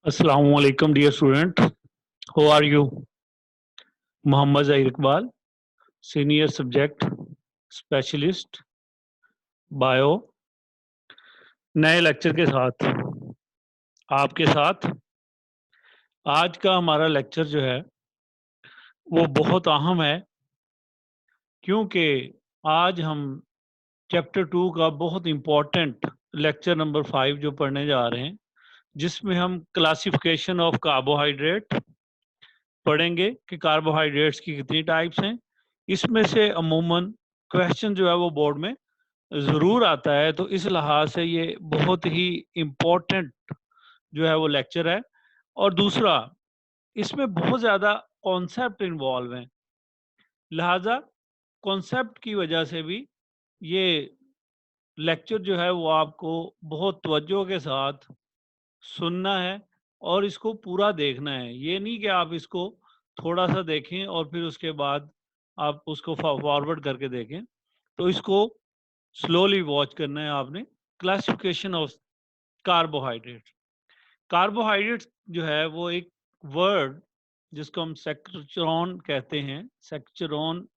Assalamu alaikum, dear student. How are you? Mohammad Zahir Iqbal, Senior Subject Specialist, Bio, नए lecture के साथ आपके साथ आज का हमारा लेक्चर जो है वो बहुत अहम है, क्योंकि आज हम चैप्टर 2 का बहुत इम्पोर्टेंट लेक्चर नंबर 5 जो पढ़ने जा रहे हैं, जिसमें हम क्लासिफिकेशन ऑफ कार्बोहाइड्रेट पढ़ेंगे कि कार्बोहाइड्रेट्स की कितनी टाइप्स हैं। इसमें से अमूमन क्वेश्चन जो है वो बोर्ड में ज़रूर आता है, तो इस लिहाज से ये बहुत ही इम्पोर्टेंट जो है वो लेक्चर है। और दूसरा, इसमें बहुत ज़्यादा कॉन्सेप्ट इन्वॉल्व हैं, लिहाजा कॉन्सेप्ट की वजह से भी ये लेक्चर जो है वो आपको बहुत तवज्जो के साथ सुनना है और इसको पूरा देखना है। ये नहीं कि आप इसको थोड़ा सा देखें और फिर उसके बाद आप उसको फॉरवर्ड करके देखें, तो इसको स्लोली वॉच करना है आपने। Classification of carbohydrate. कार्बोहाइड्रेट जो है वो एक वर्ड जिसको हम सेक्चुरोन कहते हैं। सेक्चुरोन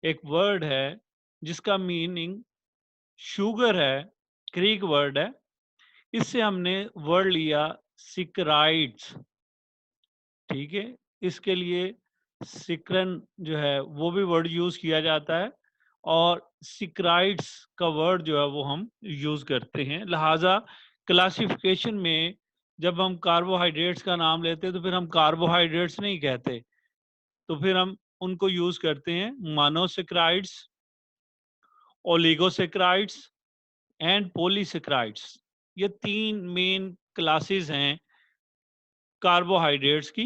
एक वर्ड है जिसका मीनिंग शुगर है, ग्रीक वर्ड है। इससे हमने वर्ड लिया सिक्राइड्स, ठीक है। इसके लिए सिक्रन जो है वो भी वर्ड यूज किया जाता है, और सिक्राइड्स का वर्ड जो है वो हम यूज करते हैं। लिहाजा क्लासिफिकेशन में जब हम कार्बोहाइड्रेट्स का नाम लेते हैं तो फिर हम कार्बोहाइड्रेट्स नहीं कहते, तो फिर हम उनको यूज करते हैं मोनोसेक्राइड्स, ओलिगोसेक्राइड्स एंड पॉलीसेक्राइड्स। ये तीन मेन क्लासेस हैं कार्बोहाइड्रेट्स की: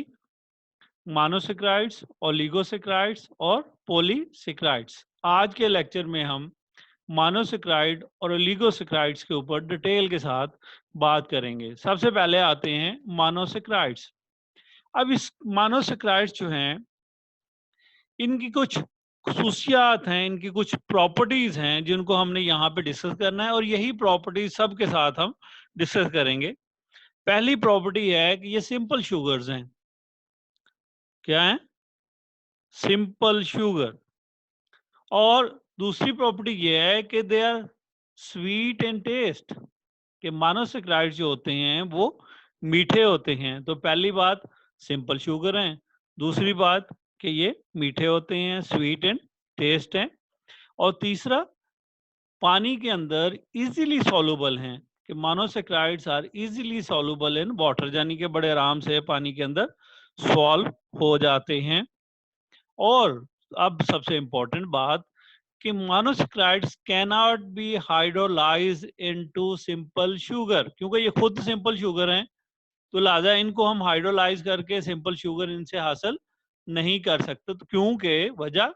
मोनोसेक्राइड्स, ओलिगोसेक्राइड्स और पॉलीसेक्राइड्स। आज के लेक्चर में हम मोनोसेक्राइड और ओलिगोसेक्राइड्स के ऊपर डिटेल के साथ बात करेंगे। सबसे पहले आते हैं मोनोसेक्राइड्स। अब इस मोनोसेक्राइड्स जो हैं, इनकी कुछ खसूसियात हैं, इनकी कुछ प्रॉपर्टीज हैं जिनको हमने यहाँ पे डिस्कस करना है, और यही प्रॉपर्टीज सब के साथ हम डिस्कस करेंगे। पहली प्रॉपर्टी है कि ये सिंपल शुगर्स हैं। क्या है? Simple sugar. और दूसरी प्रॉपर्टी ये है कि they are sweet in taste, कि मोनोसेक्राइड जो होते हैं वो मीठे होते हैं। तो पहली बात, सिंपल शुगर हैं। दूसरी बात कि ये मीठे होते हैं, स्वीट इन टेस्ट हैं। और तीसरा, पानी के अंदर इजीली सॉल्युबल हैं, कि monosaccharides are easily soluble in water, यानी कि बड़े आराम से पानी के अंदर सॉल्व हो जाते हैं। और अब सबसे इंपॉर्टेंट बात कि monosaccharides can not be hydrolyse into simple sugar, क्योंकि ये खुद सिंपल शुगर हैं, तो लिहाजा इनको हम हाइड्रोलाइज करके सिंपल शुगर इनसे हासिल नहीं कर सकते। तो क्योंकि वजह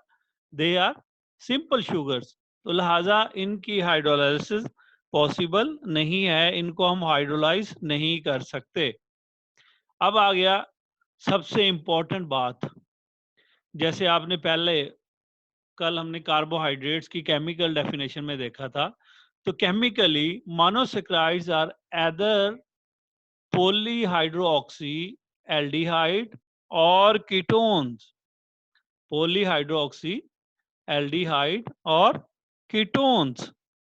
दे आर सिंपल शुगर्स, तो लिहाजा इनकी हाइड्रोलाइसिस पॉसिबल नहीं है, इनको हम हाइड्रोलाइज नहीं कर सकते। अब आ गया सबसे इंपॉर्टेंट बात। जैसे आपने पहले कल हमने कार्बोहाइड्रेट्स की केमिकल डेफिनेशन में देखा था, तो chemically monosaccharides are either polyhydroxy aldehyde और कीटोन्स। पॉलीहाइड्रोक्सी एल्डिहाइड और कीटोन्स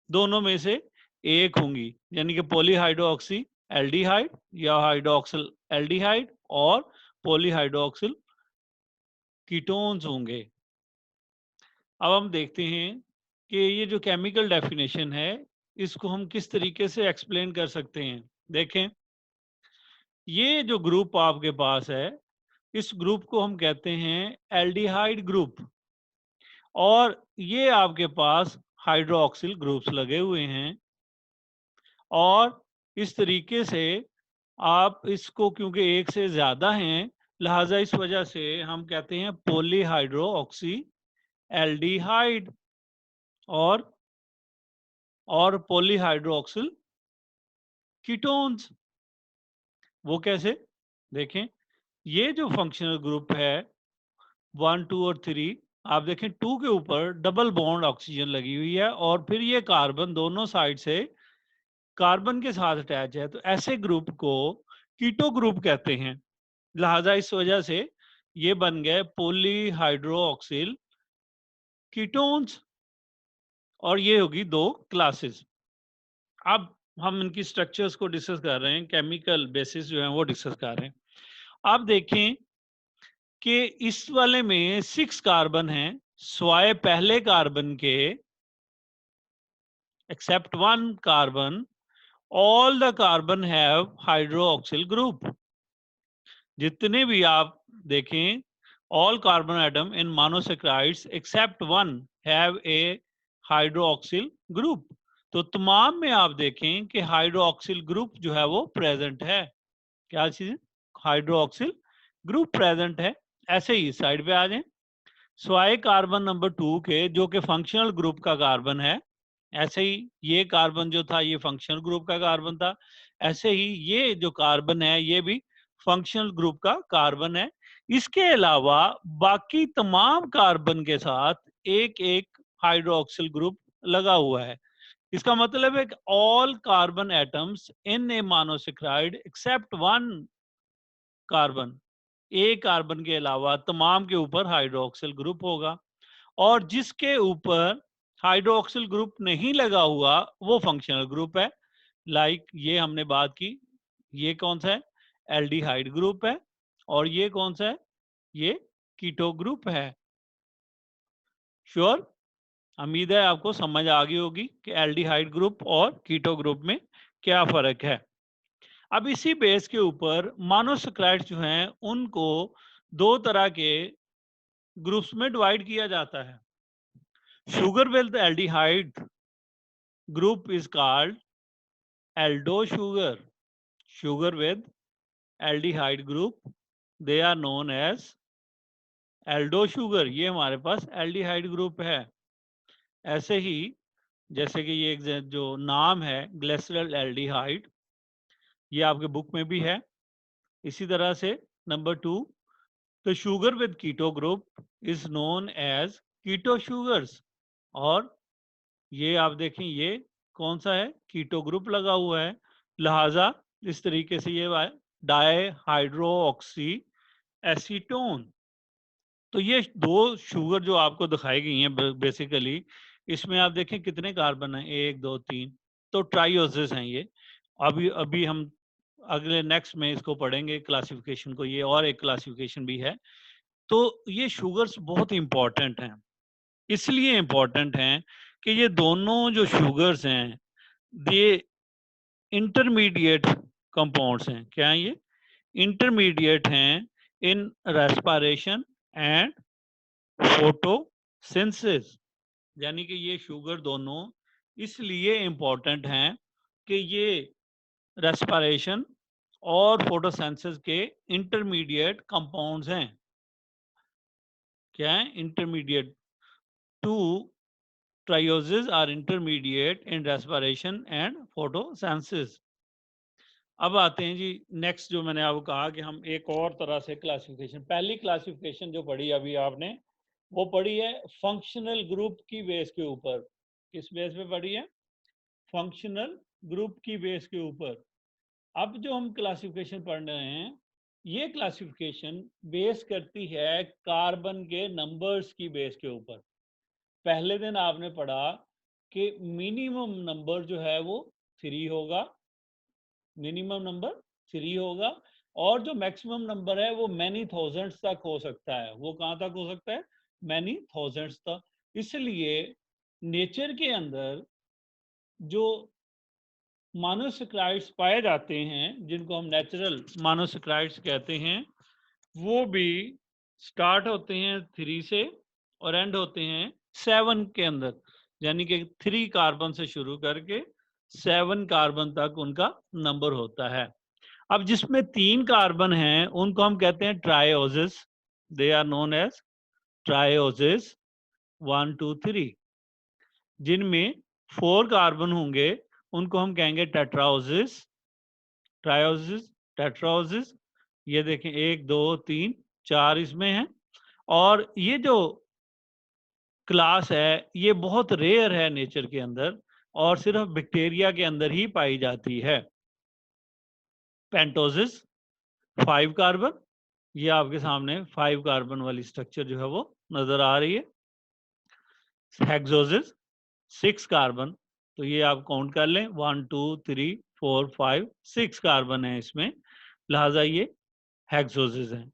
दोनों में से एक होंगी, यानी कि पॉलीहाइड्रोक्सी एल्डिहाइड या हाइड्रोक्सिल एल्डिहाइड और पॉलीहाइड्रोक्सिल कीटोन्स होंगे। अब हम देखते हैं कि ये जो केमिकल डेफिनेशन है इसको हम किस तरीके से एक्सप्लेन कर सकते हैं। देखें, ये जो ग्रुप आपके पास है, इस ग्रुप को हम कहते हैं एल्डिहाइड ग्रुप, और ये आपके पास हाइड्रोक्सिल ग्रुप्स लगे हुए हैं। और इस तरीके से आप इसको, क्योंकि एक से ज्यादा हैं, लिहाजा इस वजह से हम कहते हैं पॉलीहाइड्रोक्सी एल्डिहाइड और पॉलीहाइड्रोक्सिल कीटोन्स। वो कैसे? देखें, ये जो फंक्शनल ग्रुप है 1, 2 और 3, आप देखें 2 के ऊपर डबल बॉन्ड ऑक्सीजन लगी हुई है, और फिर ये कार्बन दोनों साइड से कार्बन के साथ अटैच है। तो ऐसे ग्रुप को कीटो ग्रुप कहते हैं। लिहाजा इस वजह से ये बन गए पॉलीहाइड्रोक्सिल कीटोन्स, और ये होगी दो क्लासेस। अब हम इनकी स्ट्रक्चर्स को डिस्कस कर रहे हैं, केमिकल बेसिस जो है वो डिस्कस कर रहे हैं। आप देखें कि इस वाले में 6 कार्बन हैं, स्वाय पहले कार्बन के, except 1 carbon, all the carbon have hydroxyl group. जितने भी आप देखें, all carbon atom in monosaccharides except 1 have a hydroxyl group. तो तमाम में आप देखें कि हाइड्रोक्सिल ग्रुप जो है वो प्रेजेंट है। क्या चीज? हाइड्रोक्सिल ग्रुप प्रेजेंट है। ऐसे ही साइड पे आ जाएं, स्वाय कार्बन नंबर 2 के, जो कि फंक्शनल ग्रुप का कार्बन है, ऐसे ही ये कार्बन जो था ये फंक्शनल ग्रुप का कार्बन था, ऐसे ही ये जो कार्बन है ये भी फंक्शनल ग्रुप का कार्बन है। इसके अलावा बाकी तमाम कार्बन के साथ एक एक हाइड्रोक्सिल ग्रुप लगा हुआ है। इसका मतलब है कि all carbon atoms in a monosaccharide except 1 carbon, एक कार्बन के अलावा तमाम के ऊपर हाइड्रोक्सिल ग्रुप होगा, और जिसके ऊपर हाइड्रोक्सिल ग्रुप नहीं लगा हुआ वो फंक्शनल ग्रुप है। लाइक ये हमने बात की, ये कौन सा है? एल्डिहाइड ग्रुप है। और ये कौन सा है? ये कीटो ग्रुप है। श्योर? उम्मीद है आपको समझ आ गई होगी कि एल्डिहाइड ग्रुप और कीटो ग्रुप में क्या फर्क है। अब इसी बेस के ऊपर मोनोसैकेराइड्स जो हैं उनको दो तरह के ग्रुप्स में डिवाइड किया जाता है। Sugar with aldehyde group is called aldo sugar. Sugar with aldehyde group, they are known as aldo sugar. ये हमारे पास aldehyde group है। ऐसे ही जैसे कि ये जो नाम है ग्लिसरल एल्डिहाइड, ये आपके बुक में भी है। इसी तरह से number 2, the sugar with keto group is known as keto sugars। और ये आप देखें ये कौन सा है? कीटो ग्रुप लगा हुआ है। लिहाजा इस तरीके से ये डाई हाइड्रोक्सी एसीटोन। तो ये दो शुगर जो आपको दिखाई गई हैं बेसिकली, इसमें आप देखें कितने कार्बन हैं? 1 2 3। तो ट्राइओसिस हैं ये। अभी अभी हम अगले नेक्स्ट में इसको पढ़ेंगे क्लासिफिकेशन को, ये और एक क्लासिफिकेशन भी है। तो ये शुगर्स बहुत इंपॉर्टेंट हैं। इसलिए इंपॉर्टेंट हैं कि ये दोनों जो शुगर्स हैं ये इंटरमीडिएट कंपाउंड्स हैं। क्या है ये? इंटरमीडिएट हैं इन रेस्पिरेशन एंड फोटोसिंथेसिस। यानी कि ये शुगर दोनों इसलिए इंपॉर्टेंट हैं कि ये रेस्पिरेशन और फोटोसिंथेसिस के इंटरमीडिएट कंपाउंड्स हैं। क्या है? Intermediate. Two trioses are intermediate in respiration and photosynthesis. अब आते हैं जी नेक्स्ट, जो मैंने आपको कहा कि हम एक और तरह से क्लासिफिकेशन, पहली क्लासिफिकेशन जो पढ़ी अभी आपने वो पढ़ी है फंक्शनल ग्रुप की बेस के ऊपर। किस बेस पे पढ़ी है? फंक्शनल ग्रुप की बेस के ऊपर। अब जो हम क्लासिफिकेशन पढ़ रहे हैं ये क्लासिफिकेशन बेस करती है कार्बन के नंबर्स की बेस के ऊपर। पहले दिन आपने पढ़ा कि मिनिमम नंबर जो है वो 3 होगा, मिनिमम नंबर 3 होगा, और जो मैक्सिमम नंबर है वो मैनी थाउजेंड्स तक हो सकता है। वो कहाँ तक हो सकता है? मैनी थाउजेंड्स तक। इसलिए नेचर के अंदर जो मोनोसैकेराइड्स पाए जाते हैं, जिनको हम नेचुरल मोनोसैकेराइड्स कहते हैं, वो भी स्टार्ट होते हैं 3 से और एंड होते हैं 7 के अंदर। यानी कि 3 कार्बन से शुरू करके 7 कार्बन तक उनका नंबर होता है। अब जिसमें 3 कार्बन हैं उनको हम कहते हैं trioses. They are known as trioses 1 2 3। जिनमें 4 कार्बन होंगे उनको हम कहेंगे टेट्राओसिस। ट्राइओसिस, टेट्राओसिस। ये देखें 1 2 3 4 इसमें हैं। और ये जो क्लास है ये बहुत रेयर है नेचर के अंदर, और सिर्फ बैक्टीरिया के अंदर ही पाई जाती है। पेंटोसिस 5 कार्बन, ये आपके सामने 5 कार्बन वाली स्ट्रक्चर जो है वो नजर आ रही है। हेक्सोसिस 6 कार्बन, तो ये आप काउंट कर लें 1 2 3 4 5 6 कार्बन है इसमें, लिहाजा ये हेक्सोसिस है।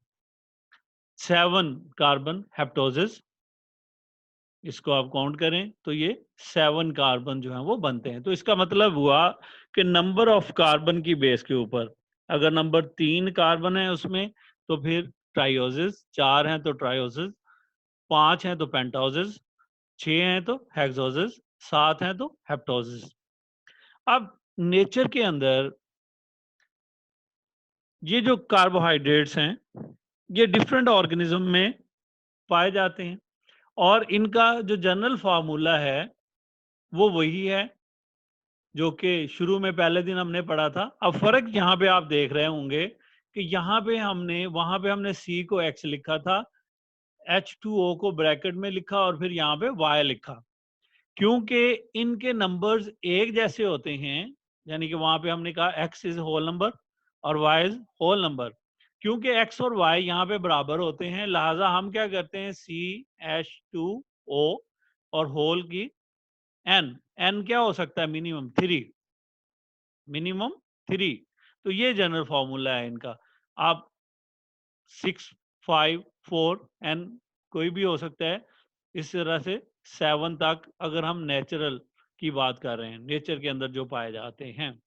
7 कार्बन हेप्टोसिस, इसको आप काउंट करें तो ये 7 कार्बन जो है वो बनते हैं। तो इसका मतलब हुआ कि नंबर ऑफ कार्बन की बेस के ऊपर अगर नंबर 3 कार्बन है उसमें तो फिर ट्राइओसिस, 4 हैं तो ट्राइओसिस, 5 हैं तो पेंटोसिस, 6 हैं तो हेक्सोसिस, 7 हैं तो हेप्टोसिस। अब नेचर के अंदर ये जो कार्बोहाइड्रेट्स हैं ये डिफरेंट ऑर्गेनिज्म में पाए जाते हैं और इनका जो जनरल फार्मूला है वो वही है जो कि शुरू में पहले दिन हमने पढ़ा था। अब फर्क यहाँ पे आप देख रहे होंगे कि यहाँ पे हमने वहां पे हमने C को X लिखा था, H2O को ब्रैकेट में लिखा और फिर यहाँ पे Y लिखा, क्योंकि इनके नंबर्स एक जैसे होते हैं। यानी कि वहां पे हमने कहा X इज होल नंबर और Y इज होल नंबर, क्योंकि X और Y यहाँ पे बराबर होते हैं, लिहाजा हम क्या करते हैं CH2O और होल की N क्या हो सकता है, मिनिमम 3, मिनिमम 3। तो ये जनरल फॉर्मूला है इनका। आप 6 5 4 N कोई भी हो सकता है, इस तरह से 7 तक अगर हम नेचुरल की बात कर रहे हैं, नेचर के अंदर जो पाए जाते हैं,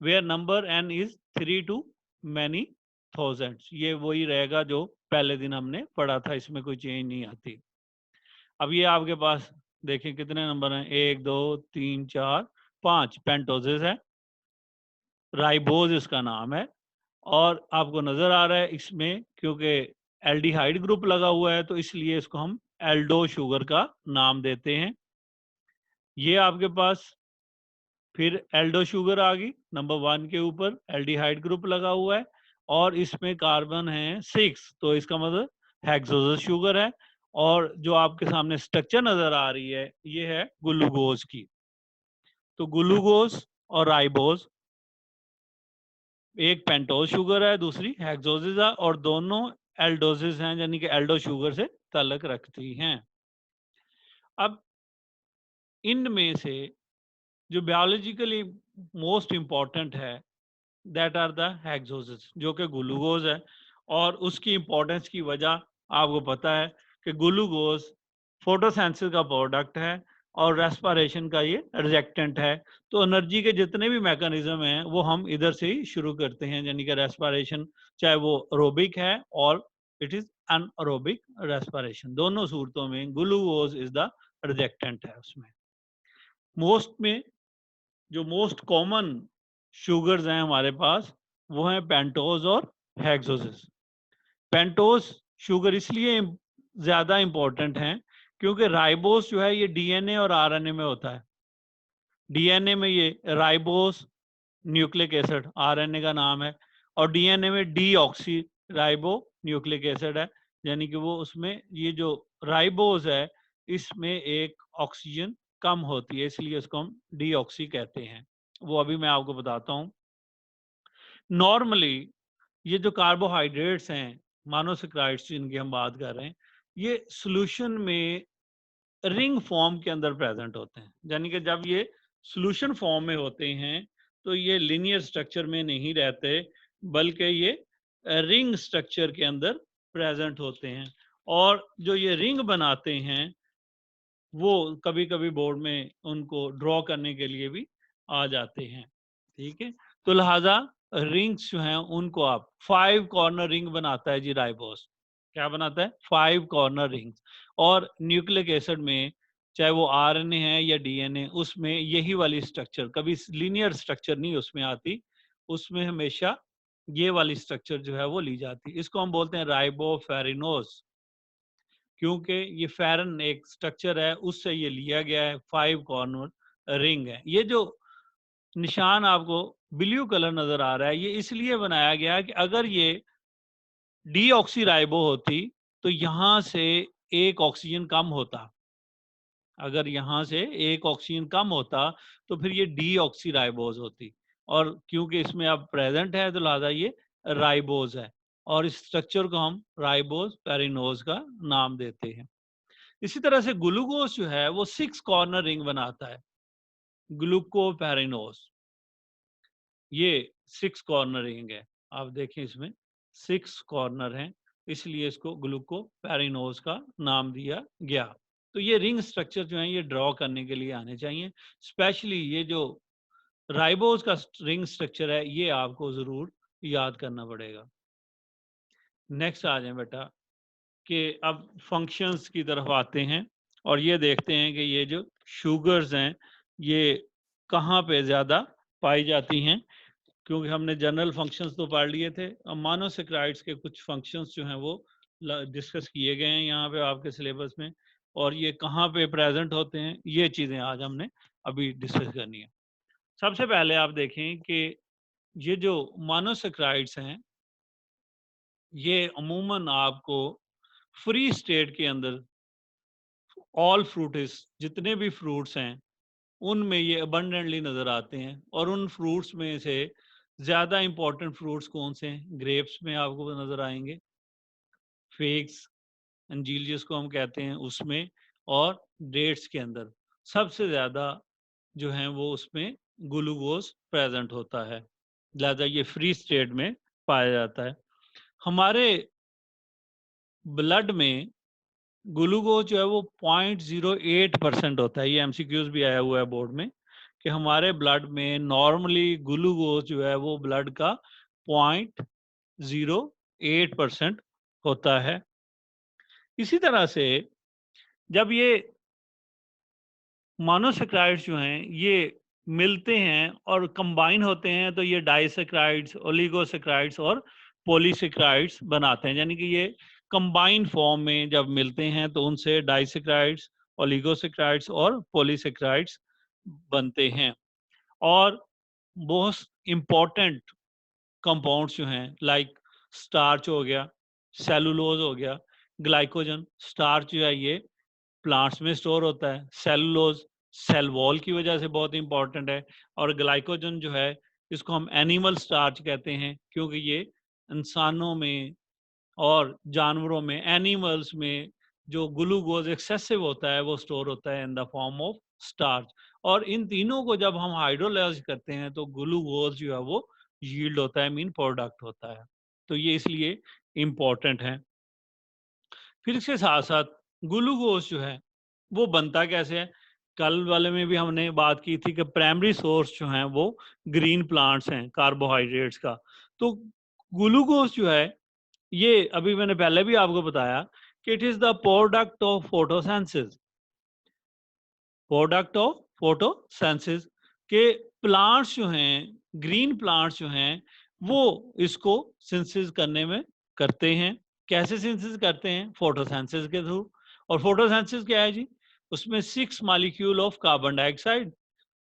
where number N is 3 to many thousands, ये वही रहेगा जो पहले दिन हमने पढ़ा था, इसमें कोई चेंज नहीं आती। अब ये आपके पास देखें कितने नंबर हैं, 1 2 3 4 5 पेंटोसिस है, राइबोज इसका नाम है और आपको नजर आ रहा है इसमें क्योंकि एल्डिहाइड ग्रुप लगा हुआ है तो इसलिए इसको हम एल्डो शुगर का नाम देते हैं। ये आपके पास फिर एल्डो शुगर आ गई नंबर 1 के ऊपर, एल्डिहाइड ग्रुप लगा हुआ है और इसमें कार्बन है 6, तो इसका मतलब हेक्सोसस शुगर है। और जो आपके सामने स्ट्रक्चर नजर आ रही है ये है ग्लूकोज की। तो ग्लूकोज और राइबोज, एक पेंटोज शुगर है दूसरी हेक्सोसिस है और दोनों एल्डोसिस हैं, यानी कि एल्डो शुगर से ताल्लुक रखती हैं। अब इनमें से जो बायोलॉजिकली मोस्ट इंपॉर्टेंट है दैट आर द हेक्सोसिस, जो कि ग्लूकोज है। और उसकी इंपॉर्टेंस की वजह आपको पता है कि ग्लूकोज फोटोसेंसिस का प्रोडक्ट है और रेस्पिरेशन का ये रिजेक्टेंट है। तो एनर्जी के जितने भी मैकेनिज्म हैं वो हम इधर से ही शुरू करते हैं, यानी कि रेस्पिरेशन, चाहे वो एरोबिक है और इट इज अनएरोबिक रेस्पिरेशन, दोनों सूरतों में ग्लूकोज इज द रिजेक्टेंट है। उसमें मोस्ट में जो मोस्ट कॉमन शुगर्स हैं हमारे पास वो हैं पेंटोज और हेक्सोसिस। पेंटोज शुगर इसलिए ज्यादा इंपॉर्टेंट हैं क्योंकि राइबोस जो है ये डीएनए और आरएनए में होता है। डीएनए में ये राइबोस न्यूक्लिक एसिड आरएनए का नाम है और डीएनए में डीऑक्सी राइबो न्यूक्लिक एसिड है, यानी कि वो उसमें ये जो राइबोस है इसमें एक ऑक्सीजन कम होती है इसलिए इसको हम डीऑक्सी कहते हैं। वो अभी मैं आपको बताता हूँ। नॉर्मली ये जो कार्बोहाइड्रेट्स हैं मोनोसेक्राइड्स जिनकी हम बात कर रहे हैं ये सॉल्यूशन में रिंग फॉर्म के अंदर प्रेजेंट होते हैं, यानी कि जब ये सॉल्यूशन फॉर्म में होते हैं तो ये लीनियर स्ट्रक्चर में नहीं रहते बल्कि ये रिंग स्ट्रक्चर के अंदर प्रेजेंट होते हैं। और जो ये रिंग बनाते हैं वो कभी कभी बोर्ड में उनको ड्रॉ करने के लिए भी आ जाते हैं, ठीक है। तो लिहाजा रिंग्स जो हैं उनको आप 5 कॉर्नर रिंग बनाता है जी राइबोस, क्या बनाता है 5 कॉर्नर रिंग्स। और न्यूक्लिक एसिड में चाहे वो आरएनए है या डीएनए उसमें यही वाली स्ट्रक्चर, कभी लीनियर स्ट्रक्चर नहीं उसमें आती, उसमें हमेशा ये वाली स्ट्रक्चर जो है वो ली जाती है। इसको हम बोलते हैं राइबोफेरिनोस, क्योंकि ये फेरन एक स्ट्रक्चर है उससे ये लिया गया है, 5 कॉर्नर रिंग है। ये जो निशान आपको ब्लू कलर नजर आ रहा है ये इसलिए बनाया गया कि अगर ये डीऑक्सीराइबो होती तो यहां से एक ऑक्सीजन कम होता, अगर यहां से एक ऑक्सीजन कम होता तो फिर ये डीऑक्सीराइबोज होती, और क्योंकि इसमें अब प्रेजेंट है तो लिहाजा ये राइबोज है और इस स्ट्रक्चर को हम राइबोज पेरिनोज का नाम देते हैं। इसी तरह से ग्लूकोज जो है वो 6 कॉर्नर रिंग बनाता है, ग्लूकोपेरिनोज, ये 6 कॉर्नर रिंग है। आप देखें इसमें 6 कॉर्नर हैं, इसलिए इसको ग्लूकोपेरिनोज का नाम दिया गया। तो ये रिंग स्ट्रक्चर जो है ये ड्रॉ करने के लिए आने चाहिए। स्पेशली ये जो राइबोज का रिंग स्ट्रक्चर है ये आपको जरूर याद करना पड़ेगा। नेक्स्ट आ जाए बेटा कि अब फंक्शंस की तरफ आते हैं और ये देखते हैं कि ये जो शुगर्स हैं ये कहाँ पे ज़्यादा पाई जाती हैं, क्योंकि हमने जनरल फंक्शंस तो पढ़ लिए थे। अब मोनोसेक्राइड्स के कुछ फंक्शंस जो हैं वो डिस्कस किए गए हैं यहाँ पे आपके सिलेबस में, और ये कहाँ पे प्रेजेंट होते हैं ये चीज़ें आज हमने अभी डिस्कस करनी है। सबसे पहले आप देखें कि ये जो मोनोसेक्राइड्स हैं ये अमूमन आपको फ्री स्टेट के अंदर ऑल फ्रूटिस, जितने भी फ्रूट्स हैं उनमें ये अबंडेंटली नज़र आते हैं। और उन फ्रूट्स में से ज़्यादा इंपॉर्टेंट फ्रूट्स कौन से हैं? ग्रेप्स में आपको नज़र आएंगे, फिग्स, अंजीर जिसको हम कहते हैं उसमें, और डेट्स के अंदर सबसे ज़्यादा जो है वो उसमें ग्लूकोज प्रेजेंट होता है, लिहाजा ये फ्री स्टेट में पाया जाता है। हमारे ब्लड में ग्लूकोज जो है वो 0.08% होता है। ये एमसीक्यूज भी आया हुआ है बोर्ड में कि हमारे ब्लड में नॉर्मली ग्लूकोज जो है वो ब्लड का 0.08% होता है। इसी तरह से जब ये मोनोसेक्राइड्स जो हैं ये मिलते हैं और कंबाइन होते हैं तो ये डाइसेक्राइड्स, ओलिगोसेक्राइड्स और पॉलीसेक्राइड्स बनाते हैं। यानी कि ये कंबाइन फॉर्म में जब मिलते हैं तो उनसे डाइसेक्राइड्स, ओलिगोसेक्राइड्स और पॉलीसेक्राइड्स बनते हैं। और बहुत इंपॉर्टेंट कंपाउंड्स जो हैं लाइक स्टार्च हो गया, सेलुलोज हो गया, ग्लाइकोजन। स्टार्च जो है ये प्लांट्स में स्टोर होता है, सेलुलोज सेल वॉल की वजह से बहुत इंपॉर्टेंट है, और ग्लाइकोजन जो है इसको हम एनिमल स्टार्च कहते हैं क्योंकि ये इंसानों में और जानवरों में, एनिमल्स में जो ग्लूकोज एक्सेसिव होता है वो स्टोर होता है in the form of starch. और इन तीनों को जब हम हाइड्रोलाइज करते हैं तो ग्लूकोज जो है वो यील्ड होता है, मीन प्रोडक्ट होता है। तो ये इसलिए इम्पोर्टेंट है। फिर इसके साथ साथ ग्लूकोज जो है वो बनता कैसे है? कल वाले में भी हमने बात की थी कि प्राइमरी सोर्स जो है वो ग्रीन प्लांट्स हैं कार्बोहाइड्रेट्स का। तो ग्लूकोज जो है ये अभी मैंने पहले भी आपको बताया कि it is the product of photosynthesis, product of photosynthesis के प्लांट्स जो हैं, ग्रीन प्लांट्स जो हैं वो इसको सिंथेसिस करने में करते हैं। कैसे सिंथेसिस करते हैं? फोटोसिंथेसिस के थ्रू। और फोटोसिंथेसिस क्या है जी? उसमें 6 मॉलिक्यूल ऑफ कार्बन डाइऑक्साइड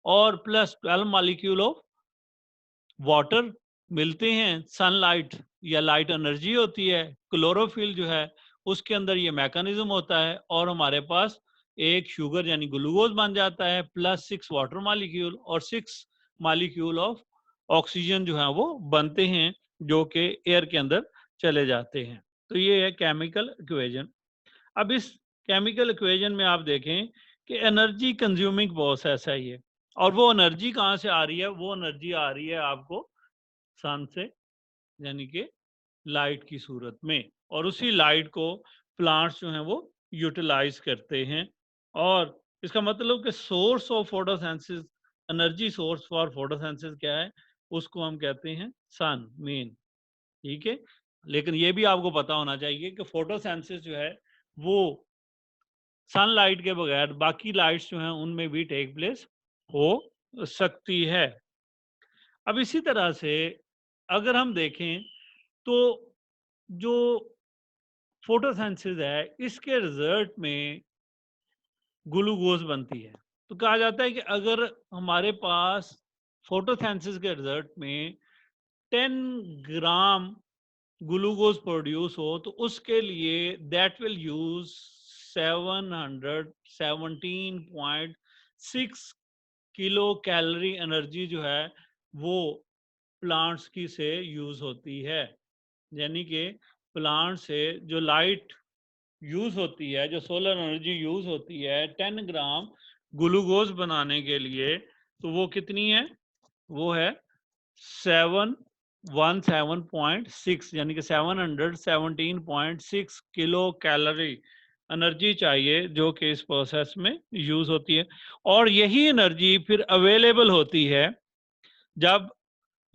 और प्लस 12 मॉलिक्यूल ऑफ वाटर मिलते हैं। सनलाइट या लाइट एनर्जी होती है, क्लोरोफिल जो है उसके अंदर ये मैकेनिज्म होता है, और हमारे पास एक शुगर यानी ग्लूकोज बन जाता है, प्लस 6 वाटर मॉलिक्यूल और 6 मॉलिक्यूल ऑफ ऑक्सीजन जो है वो बनते हैं, जो कि एयर के अंदर चले जाते हैं। तो ये है केमिकल इक्वेशन। अब इस केमिकल इक्वेशन में आप देखें कि एनर्जी कंज्यूमिंग प्रोसेस है ये, और वो एनर्जी कहाँ से आ रही है? वो एनर्जी आ रही है आपको सन से, यानी कि लाइट की सूरत में, और उसी लाइट को प्लांट्स जो हैं वो यूटिलाइज करते हैं। और इसका मतलब कि source of photosynthesis, energy source for photosynthesis क्या है? उसको हम कहते हैं सन, मेन। ठीक है, लेकिन ये भी आपको पता होना चाहिए कि फोटोसिंथेसिस जो है वो सनलाइट के बगैर बाकी लाइट्स जो हैं उनमें भी टेक प्लेस हो सकती है। अब इसी तरह से अगर हम देखें तो जो फोटोसिंथेसिस है इसके रिजल्ट में ग्लूकोज बनती है। तो कहा जाता है कि अगर हमारे पास फोटोसिंथेसिस के रिजल्ट में 10 ग्राम ग्लूकोज प्रोड्यूस हो तो उसके लिए that will use 717.6 kilo calorie energy जो है वो प्लांट्स की से यूज होती है। यानी कि प्लांट से जो लाइट यूज होती है, जो सोलर एनर्जी यूज होती है 10 ग्राम ग्लूकोज बनाने के लिए, तो वो कितनी है? वो है 717.6, यानी कि 717.6 किलो कैलोरी एनर्जी चाहिए, जो कि इस प्रोसेस में यूज होती है। और यही एनर्जी फिर अवेलेबल होती है जब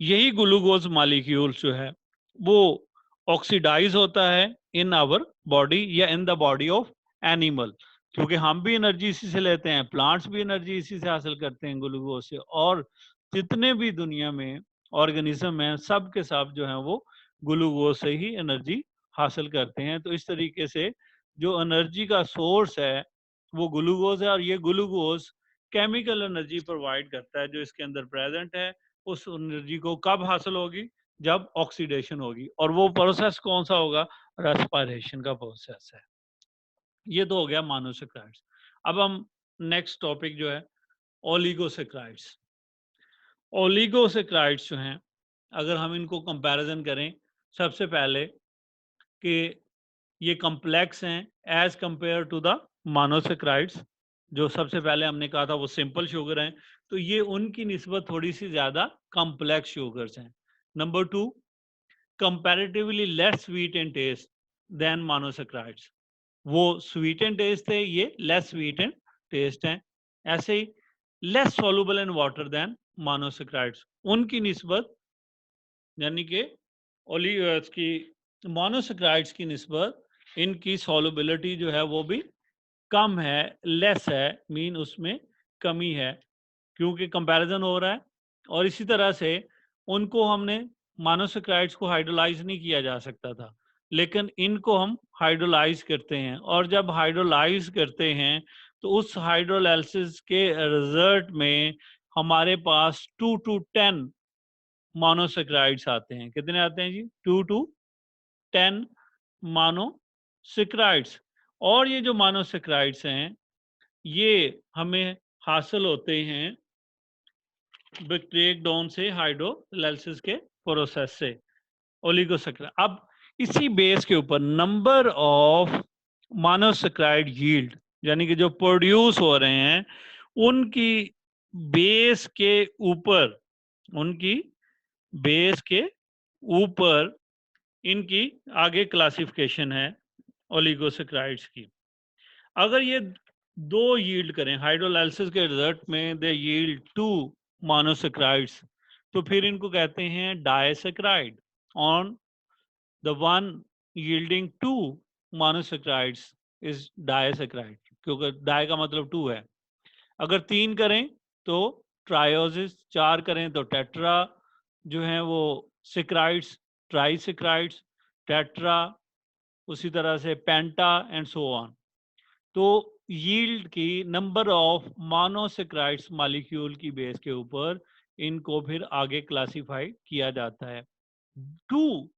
यही ग्लूकोज मॉलिक्यूल जो है वो ऑक्सीडाइज होता है इन आवर बॉडी या in the body of animal, क्योंकि हम भी एनर्जी इसी से लेते हैं, प्लांट्स भी एनर्जी इसी से हासिल करते हैं, ग्लूकोज से। और जितने भी दुनिया में ऑर्गेनिज्म हैं, सब के सब जो हैं वो ग्लूकोज से ही एनर्जी हासिल करते हैं। तो इस तरीके से जो एनर्जी का सोर्स है वो ग्लूकोज है, और ये ग्लूकोज केमिकल एनर्जी प्रोवाइड करता है जो इसके अंदर प्रेजेंट है। उस एनर्जी को कब हासिल होगी? जब ऑक्सीडेशन होगी। और वो प्रोसेस कौन सा होगा? रेस्पिरेशन का प्रोसेस है। ये तो हो गया मोनोसेक्राइड्स। अब हम नेक्स्ट टॉपिक जो है ओलिगोसेक्राइड्स। ओलिगोसेक्राइड्स जो हैं, अगर हम इनको कंपैरिजन करें, सबसे पहले कि ये कॉम्प्लेक्स हैं as compared to the monosaccharides. जो सबसे पहले हमने कहा था वो सिंपल शुगर हैं, तो ये उनकी निस्बत थोड़ी सी ज़्यादा कॉम्प्लेक्स शुगर्स हैं। Number two, comparatively less sweet in taste than monosaccharides. वो स्वीट एंड टेस्ट है, ये लेस स्वीट एंड टेस्ट हैं। ऐसे ही less soluble in water than monosaccharides, उनकी निस्बत यानी कि की मोनोसेक्राइड्स की निस्बत इनकी सॉल्युबिलिटी जो है वो भी कम है, लेस है, मीन उसमें कमी है, क्योंकि कंपैरिजन हो रहा है। और इसी तरह से उनको हमने मोनोसेक्राइड्स को हाइड्रोलाइज नहीं किया जा सकता था, लेकिन इनको हम हाइड्रोलाइज करते हैं। और जब हाइड्रोलाइज करते हैं तो उस हाइड्रोलाइसिस के रिजल्ट में हमारे पास 2 to 10 मोनोसेक्राइड्स आते हैं। कितने आते हैं जी? 2 to 10 मोनोसेक्राइड्स। और ये जो मोनोसेक्राइड्स हैं ये हमें हासिल होते हैं ब्रेक डाउन से, हाइड्रोलाइसिस के प्रोसेस से, ओलिगोसेक्राइड। अब इसी बेस के ऊपर नंबर ऑफ मोनोसेक्राइड यील्ड, यानी कि जो प्रोड्यूस हो रहे हैं, उनकी बेस के ऊपर, उनकी बेस के ऊपर इनकी आगे क्लासिफिकेशन है ओलिगोसेक्राइड्स की। अगर ये दो यील्ड करें हाइड्रोलाइसिस के रिजल्ट में, दे यील्ड 2 मोनोसेक्राइड्स, तो फिर इनको कहते हैं disaccharide. On the one yielding 2 monosaccharides is disaccharide, क्योंकि डाई का मतलब 2 है। अगर 3 करें तो ट्रायोसिस, 4 करें तो टेट्रा जो है वो सेक्राइड्स, ट्राइसेक्राइड्स, टेट्रा, उसी तरह से पेंटा एंड सो ऑन। तो यील्ड की नंबर ऑफ मोनोसेक्राइड्स मॉलिक्यूल की बेस के ऊपर इनको फिर आगे क्लासिफाई किया जाता है। 2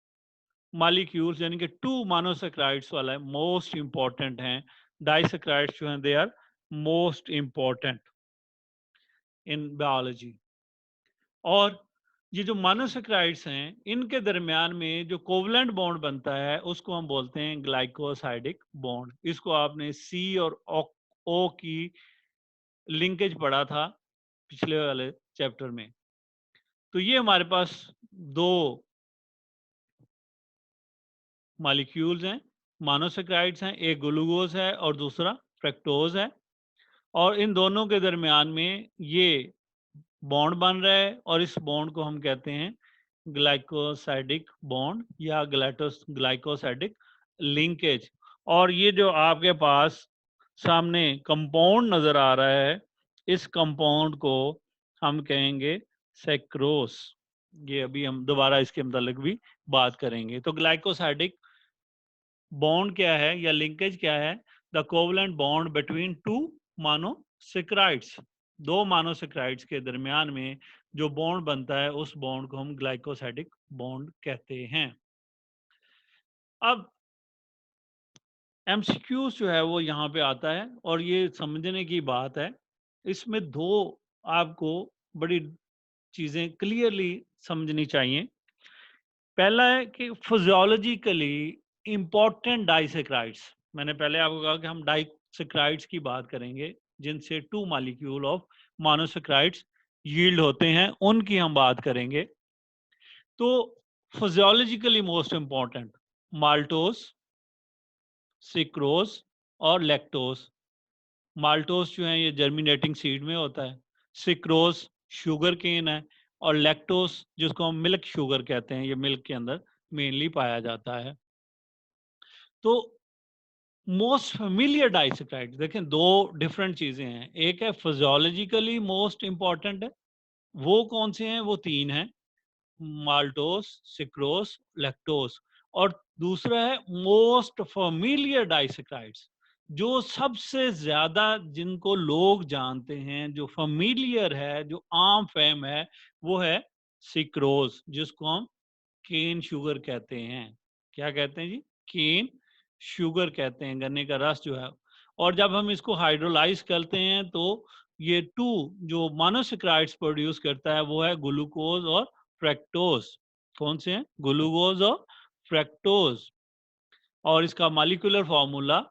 मॉलिक्यूल्स यानी कि 2 मोनोसेक्राइड्स वाला मोस्ट इंपॉर्टेंट हैं। डाइसेक्राइड्स जो हैं they are most important in biology. और ये जो मोनोसेक्राइड्स हैं इनके दरमियान में जो कोवलेंट बॉन्ड बनता है उसको हम बोलते हैं ग्लाइकोसाइडिक बॉन्ड। इसको आपने सी और ओ की लिंकेज पढ़ा था पिछले वाले चैप्टर में। तो ये हमारे पास दो मॉलिक्यूल्स हैं, मोनोसेक्राइड्स हैं, एक ग्लूकोज है और दूसरा फ्रक्टोज है। और इन दोनों के दरमियान में ये बॉन्ड बन रहा है और इस बॉन्ड को हम कहते हैं ग्लाइकोसाइडिक बॉन्ड या ग्लाइकोसाइडिक लिंकेज। और ये जो आपके पास सामने कंपाउंड नजर आ रहा है, इस कंपाउंड को हम कहेंगे सेक्रोस। ये अभी हम दोबारा इसके मतलब भी बात करेंगे। तो ग्लाइकोसाइडिक बॉन्ड क्या है या लिंकेज क्या है? The covalent bond between 2 monosaccharides. 2 monosaccharides के दरमियान में जो बॉन्ड बनता है उस बॉन्ड को हम ग्लाइकोसाइडिक बॉन्ड कहते हैं। अब एमसीक्यूज जो है वो यहाँ पे आता है और ये समझने की बात है। इसमें दो आपको बड़ी चीजें क्लियरली समझनी चाहिए। पहला है कि फिजियोलॉजिकली इंपॉर्टेंट डाइसेक्राइड्स। मैंने पहले आपको कहा कि हम डाइसेक्राइड्स की बात करेंगे जिनसे 2 मॉलिक्यूल ऑफ मोनोसेक्राइड्स यील्ड होते हैं, उनकी हम बात करेंगे। तो physiologically most important maltose, sucrose और लैक्टोज। माल्टोस जो है ये जर्मिनेटिंग सीड में होता है, सिक्रोज शुगर केन है, और लैक्टोस जिसको हम मिल्क शुगर कहते हैं, ये मिल्क के अंदर मेनली पाया जाता है। तो मोस्ट फेमिलियर डाइसेक्राइड देखें, दो डिफरेंट चीजें हैं। एक है फिजियोलॉजिकली मोस्ट इंपॉर्टेंट है, वो कौन से हैं? वो 3 हैं, माल्टोस, सिक्रोस, लैक्टोस। और दूसरा है मोस्ट फेमिलियर डाइसेक्राइड्स, जो सबसे ज्यादा जिनको लोग जानते हैं, जो फेमिलियर है, जो आम फेम है, वो है सिक्रोज, जिसको हम केन शुगर कहते हैं। क्या कहते हैं जी? केन शुगर कहते हैं, गन्ने का रस जो है। और जब हम इसको हाइड्रोलाइज करते हैं तो ये 2 जो मोनोसेक्राइड्स प्रोड्यूस करता है वो है ग्लूकोज और फ्रैक्टोज। कौन से हैं? ग्लूकोज और फ्रैक्टोज। और इसका मॉलिक्यूलर फार्मूला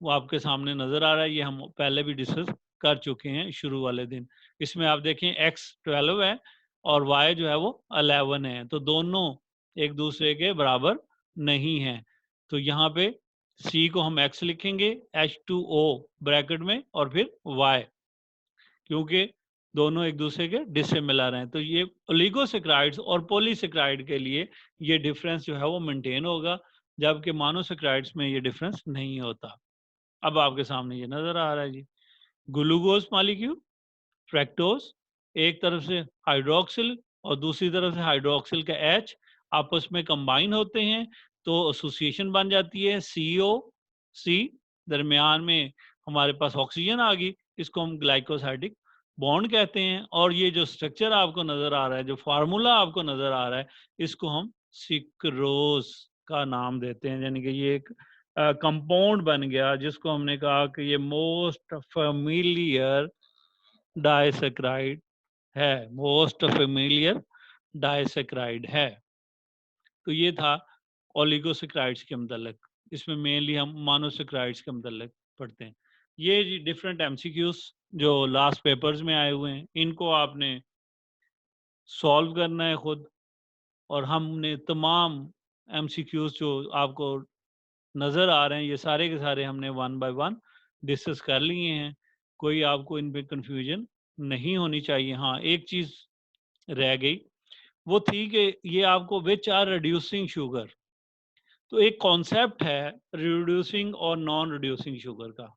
वो आपके सामने नजर आ रहा है, ये हम पहले भी डिस्कस कर चुके हैं शुरू वाले दिन। इसमें आप देखें x 12 है और y जो है वो 11 है, तो दोनों एक दूसरे के बराबर नहीं है। तो यहाँ पे C को हम x लिखेंगे, H2O ब्रैकेट में, और फिर y, क्योंकि दोनों एक दूसरे के डिसिमिलर हैं। तो ये ओलिगोसेक्राइड्स और पॉलीसेक्राइड के लिए ये डिफरेंस जो है वो मेंटेन होगा, जबकि मोनोसेक्राइड्स में ये डिफरेंस नहीं होता। अब आपके सामने ये नजर आ रहा है जी, ग्लूकोज मॉलिक्यूल, फ्रैक्टोज, एक तरफ से हाइड्रोक्सिल और दूसरी तरफ से हाइड्रोक्सिल का H आपस में कंबाइन होते हैं, तो एसोसिएशन बन जाती है CO C, दरमियान में हमारे पास ऑक्सीजन आ गई, इसको हम ग्लाइकोसाइडिक बॉन्ड कहते हैं। और ये जो स्ट्रक्चर आपको नजर आ रहा है, जो फार्मूला आपको नजर आ रहा है, इसको हम सिक्रोज का नाम देते हैं। यानी कि ये एक कंपाउंड बन गया, जिसको हमने कहा कि ये मोस्ट फेमिलियर डाइसेक्राइड है, मोस्ट फेमिलियर डाइसेक्राइड है। तो ये था ओलिगोसेक्राइड्स के मतलब। इसमें मेनली हम मोनोसेक्राइड्स के मतलब पढ़ते हैं। ये जी डिफरेंट एमसीक्यूज जो लास्ट पेपर्स में आए हुए हैं, इनको आपने सॉल्व करना है खुद। और हमने तमाम एमसीक्यूज जो आपको नज़र आ रहे हैं, ये सारे के सारे हमने 1 बाय 1 डिस्कस कर लिए हैं। कोई आपको इन पे कंफ्यूजन नहीं होनी चाहिए। हाँ, एक चीज़ रह गई, वो थी कि ये आपको विच आर रिड्यूसिंग शुगर। तो एक कॉन्सेप्ट है रिड्यूसिंग और नॉन रिड्यूसिंग शुगर का।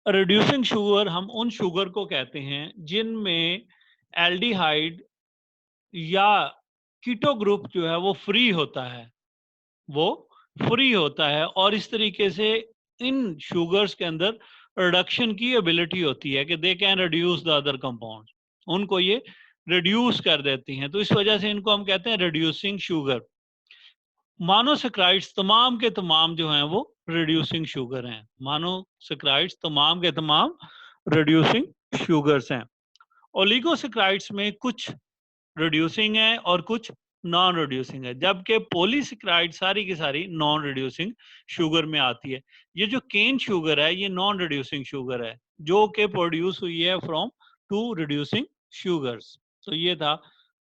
रिड्यूसिंग शुगर हम उन शुगर को कहते हैं जिनमें एल्डिहाइड या कीटो ग्रुप जो है वो फ्री होता है, वो फ्री होता है। और इस तरीके से इन शुगर्स के अंदर रिडक्शन की एबिलिटी होती है कि they can reduce the other compound, उनको ये रिड्यूस कर देती हैं। तो इस वजह से इनको हम कहते हैं रिड्यूसिंग शुगर। मोनोसेक्राइड्स तमाम के तमाम जो हैं वो रिड्यूसिंग शुगर हैं। मोनोसेक्राइड्स तमाम के तमाम रिड्यूसिंग शुगर्स हैं। ओलिगोसेक्राइड्स में कुछ रिड्यूसिंग है और कुछ नॉन रिड्यूसिंग है, जबकि पॉलीसेक्राइड सारी की सारी नॉन रिड्यूसिंग शुगर में आती है। ये जो केन शुगर है ये नॉन रिड्यूसिंग शुगर है, जो कि प्रोड्यूस हुई है फ्रॉम 2 रिड्यूसिंग शुगर्स। तो ये था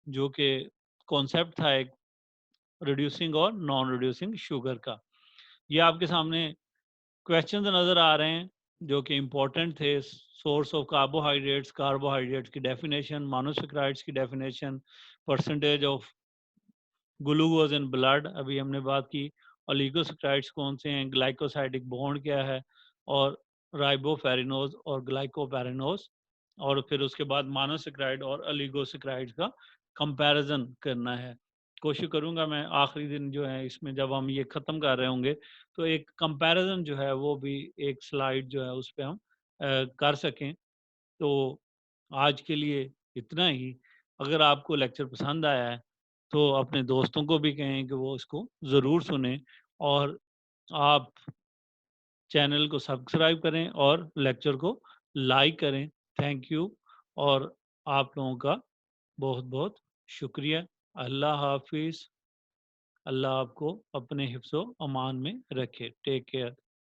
जो कि कॉन्सेप्ट था एक रिड्यूसिंग और नॉन रिड्यूसिंग शुगर का। ये आपके सामने क्वेश्चन नजर आ रहे हैं जो कि इम्पोर्टेंट थे। सोर्स ऑफ कार्बोहाइड्रेट्स, कार्बोहाइड्रेट्स की डेफिनेशन, मोनोसेक्राइड्स की definition, percentage of glucose in blood अभी हमने बात की, ओलिगोसेक्राइड्स कौन से हैं, ग्लाइकोसाइडिक बॉन्ड क्या है, और राइबोफेरिनोज और ग्लाइकोपेरिनोज। और फिर उसके बाद मोनोसेक्राइड और ओलिगोसेक्राइड्स का कंपैरिजन करना है। कोशिश करूंगा मैं आखिरी दिन जो है इसमें, जब हम ये ख़त्म कर रहे होंगे, तो एक कंपैरिजन जो है वो भी एक स्लाइड जो है उस पर हम कर सकें। तो आज के लिए इतना ही। अगर आपको लेक्चर पसंद आया है तो अपने दोस्तों को भी कहें कि वो इसको ज़रूर सुने, और आप चैनल को सब्सक्राइब करें और लेक्चर को लाइक करें। थैंक यू, और आप लोगों का बहुत बहुत शुक्रिया। अल्लाह हाफिज़। अल्लाह आपको अपने हिफ्ज़ो अमान में रखे। Take care.